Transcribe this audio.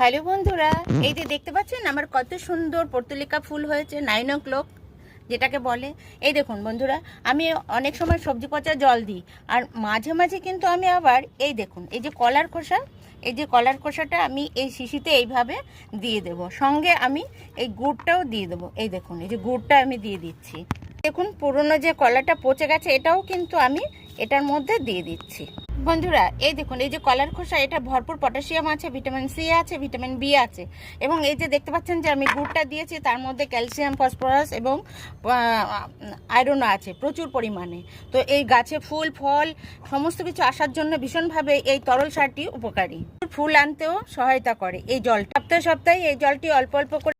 Hello বন্ধুরা, এই যে দেখতে পাচ্ছেন আমার কত সুন্দর পর্তুলিকা ফুল হয়েছে, 9 o'clock যেটাকে বলে। এই দেখুন বন্ধুরা, আমি অনেক সময় সবজি পচা জল দিই, আর মাঝে মাঝে কিন্তু আমি আবার এই দেখুন এই যে কলার খোসা, এই যে কলার খোসাটা আমি এই শিশিতে এইভাবে দিয়ে দেব, সঙ্গে আমি এই গুড়টাও দিয়ে দেবো। এই দেখুন এই যে গুড়টা আমি দিয়ে দিচ্ছি। দেখুন পুরনো যে কলাটা পচে গেছে এটাও কিন্তু আমি এটার মধ্যে দিয়ে দিচ্ছি। বন্ধুরা এই দেখুন এই যে কলার খোসা, এটা ভরপুর পটাশিয়াম আছে, ভিটামিন সি আছে, ভিটামিন বি আছে, এবং এই যে দেখতে পাচ্ছেন যে আমি গুড়টা দিয়েছি, তার মধ্যে ক্যালসিয়াম, ফসফরাস এবং আয়রনও আছে প্রচুর পরিমাণে। তো এই গাছে ফুল ফল সমস্ত কিছু আসার জন্য ভীষণভাবে এই তরল সারটি উপকারী। ফুল আনতেও সহায়তা করে এই জলটা। সপ্তাহে সপ্তাহে এই জলটি অল্প অল্প করে